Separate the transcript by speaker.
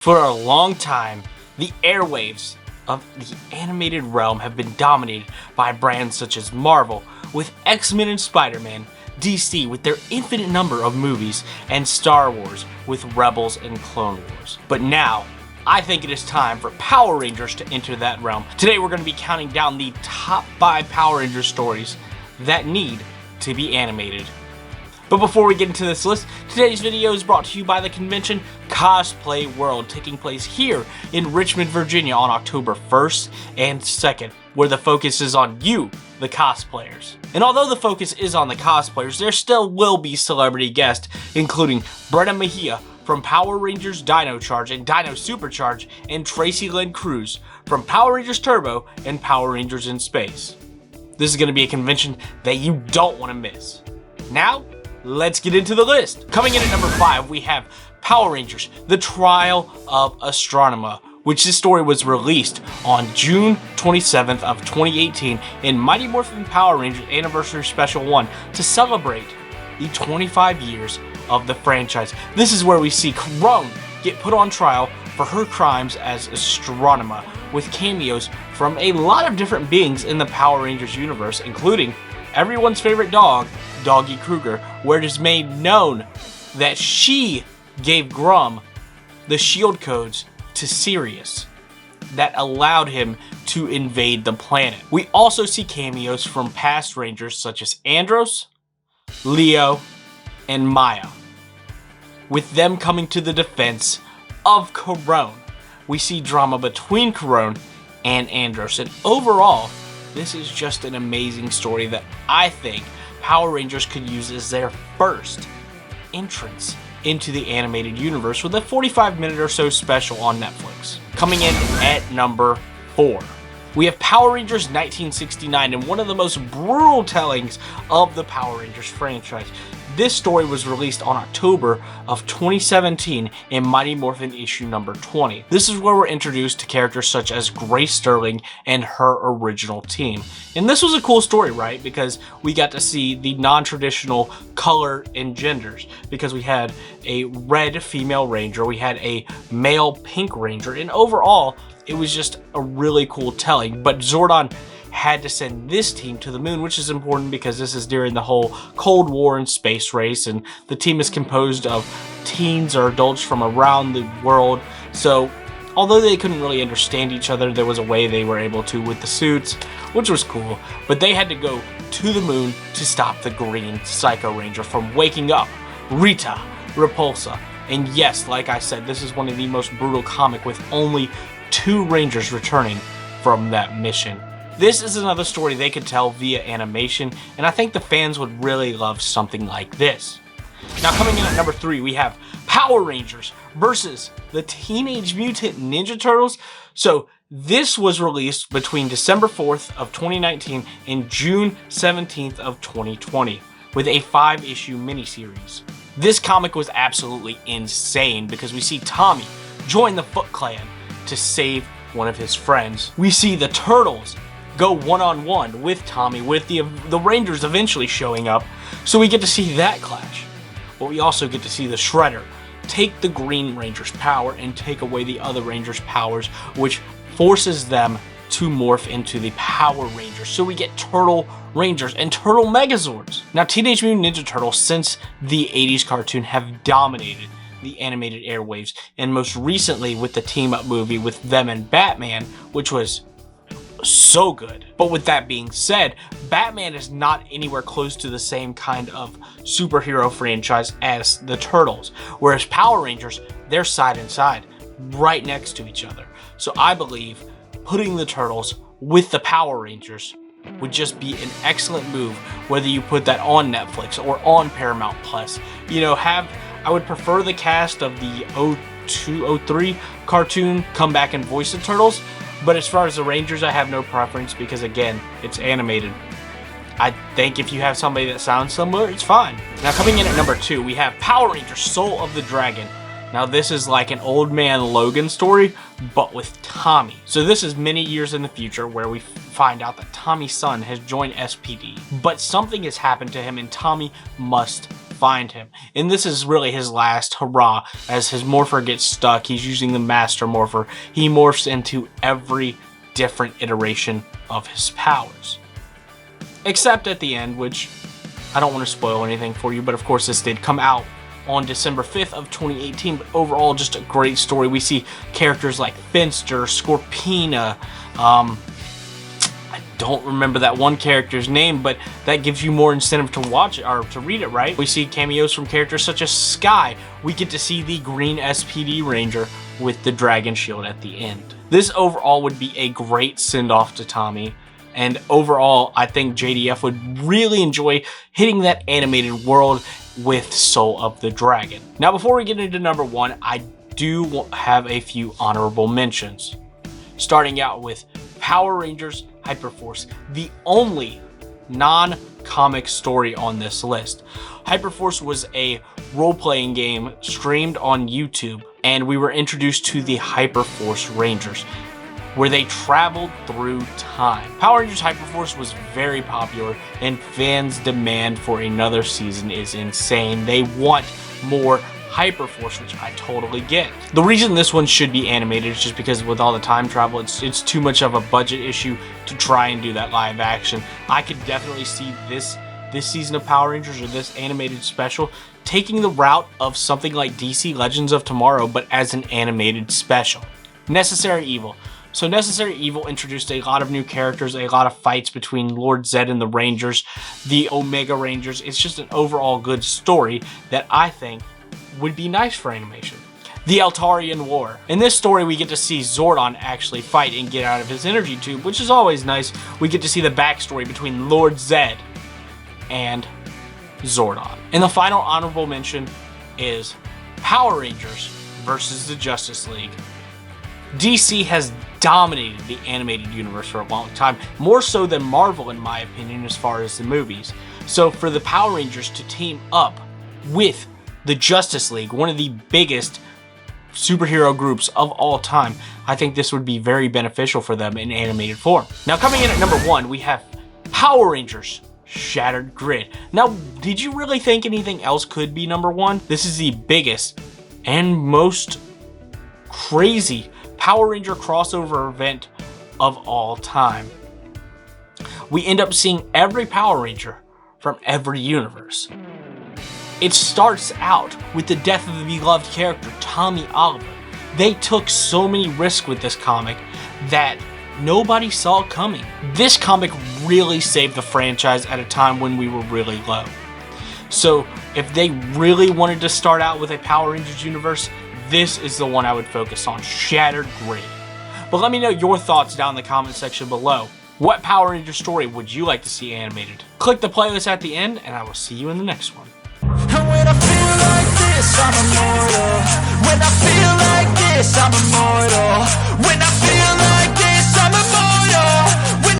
Speaker 1: For a long time, the airwaves of the animated realm have been dominated by brands such as Marvel with X-Men and Spider-Man, DC with their infinite number of movies, and Star Wars with Rebels and Clone Wars. But now, I think it is time for Power Rangers to enter that realm. Today we're going to be counting down the top 5 Power Rangers stories that need to be animated. But before we get into this list, today's video is brought to you by the convention Cosplay World, taking place here in Richmond, Virginia on October 1st and 2nd, where the focus is on you, the cosplayers. And although the focus is on the cosplayers, there still will be celebrity guests, including Brenna Mejia from Power Rangers Dino Charge and Dino Supercharge, and Tracy Lynn Cruz from Power Rangers Turbo and Power Rangers in Space. This is going to be a convention that you don't want to miss. Now, let's get into the list. Coming in at number 5, we have Power Rangers, The Trial of Astronema, which this story was released on June 27th of 2018 in Mighty Morphin Power Rangers Anniversary Special 1 to celebrate the 25 years of the franchise. This is where we see Crone get put on trial for her crimes as Astronema, with cameos from a lot of different beings in the Power Rangers universe, including everyone's favorite dog, Doggy Kruger, where it is made known that she gave Grum the shield codes to Sirius that allowed him to invade the planet. We also see cameos from past Rangers such as Andros, Leo, and Maya, with them coming to the defense of Crone. We see drama between Crone and Andros, and overall, this is just an amazing story that I think Power Rangers could use as their first entrance into the animated universe with a 45-minute or so special on Netflix. Coming in at number 4, we have Power Rangers 1969, and one of the most brutal tellings of the Power Rangers franchise. This story was released on October of 2017 in Mighty Morphin issue number 20. This is where we're introduced to characters such as Grace Sterling and her original team. And this was a cool story, right? Because we got to see the non-traditional color and genders. Because we had a red female ranger, we had a male pink ranger, and overall, it was just a really cool telling. But Zordon had to send this team to the moon, which is important because this is during the whole Cold War and space race, and the team is composed of teens or adults from around the world. So although they couldn't really understand each other, there was a way they were able to with the suits, which was cool. But they had to go to the moon to stop the Green Psycho Ranger from waking up Rita Repulsa. And yes, like I said, this is one of the most brutal comic with only 2 Rangers returning from that mission. This is another story they could tell via animation, and I think the fans would really love something like this. Now, coming in at number 3, we have Power Rangers versus the Teenage Mutant Ninja Turtles. So this was released between December 4th of 2019 and June 17th of 2020 with a 5-issue miniseries. This comic was absolutely insane because we see Tommy join the Foot Clan to save one of his friends. We see the Turtles go one-on-one with Tommy, with the Rangers eventually showing up, so we get to see that clash. But we also get to see the Shredder take the Green Ranger's power and take away the other Rangers' powers, which forces them to morph into the Power Rangers. So we get Turtle Rangers and Turtle Megazords. Now, Teenage Mutant Ninja Turtles, since the 80s cartoon, have dominated the animated airwaves, and most recently with the team-up movie with them and Batman, which was so good. But with that being said, Batman is not anywhere close to the same kind of superhero franchise as the Turtles, whereas Power Rangers, they're side and side, right next to each other. So I believe putting the Turtles with the Power Rangers would just be an excellent move, whether you put that on Netflix or on Paramount Plus. You know, I would prefer the cast of the 02-03 cartoon come back and voice the Turtles. But as far as the Rangers, I have no preference because, again, it's animated. I think if you have somebody that sounds similar, it's fine. Now, coming in at number 2, we have Power Rangers Soul of the Dragon. Now, this is like an old man Logan story, but with Tommy. So this is many years in the future where we find out that Tommy's son has joined SPD. But something has happened to him and Tommy must find him. And this is really his last hurrah. As his morpher gets stuck, he's using the master morpher. He morphs into every different iteration of his powers. Except at the end, which I don't want to spoil anything for you, but of course this did come out on December 5th of 2018, but overall just a great story. We see characters like Finster, Scorpina, I don't remember that one character's name, but that gives you more incentive to watch it, or to read it, right? We see cameos from characters such as Sky. We get to see the green SPD Ranger with the dragon shield at the end. This overall would be a great send-off to Tommy. And overall, I think JDF would really enjoy hitting that animated world with Soul of the Dragon. Now, before we get into number one, I do have a few honorable mentions. Starting out with Power Rangers Hyperforce, the only non-comic story on this list. Hyperforce was a role-playing game streamed on YouTube, and we were introduced to the Hyperforce Rangers, where they traveled through time. Power Rangers Hyperforce was very popular, and fans' demand for another season is insane. They want more Hyperforce, which I totally get. The reason this one should be animated is just because with all the time travel, it's too much of a budget issue to try and do that live action. I could definitely see this season of Power Rangers, or this animated special, taking the route of something like DC Legends of Tomorrow, but as an animated special. Necessary Evil. So Necessary Evil introduced a lot of new characters, a lot of fights between Lord Zed and the Rangers, the Omega Rangers. It's just an overall good story that I think would be nice for animation. The Altarian War. In this story, we get to see Zordon actually fight and get out of his energy tube, which is always nice. We get to see the backstory between Lord Zed and Zordon. And the final honorable mention is Power Rangers versus the Justice League. DC has dominated the animated universe for a long time, more so than Marvel in my opinion as far as the movies. So for the Power Rangers to team up with the Justice League, one of the biggest superhero groups of all time, I think this would be very beneficial for them in animated form. Now coming in at number one, we have Power Rangers Shattered Grid. Now, did you really think anything else could be number one? This is the biggest and most crazy Power Ranger crossover event of all time. We end up seeing every Power Ranger from every universe. It starts out with the death of the beloved character, Tommy Oliver. They took so many risks with this comic that nobody saw coming. This comic really saved the franchise at a time when we were really low. So if they really wanted to start out with a Power Rangers universe, this is the one I would focus on, Shattered Grid. But let me know your thoughts down in the comment section below. What Power Ranger story would you like to see animated? Click the playlist at the end, and I will see you in the next one.
Speaker 2: And when I feel like this, I'm immortal. When I feel like this, I'm immortal.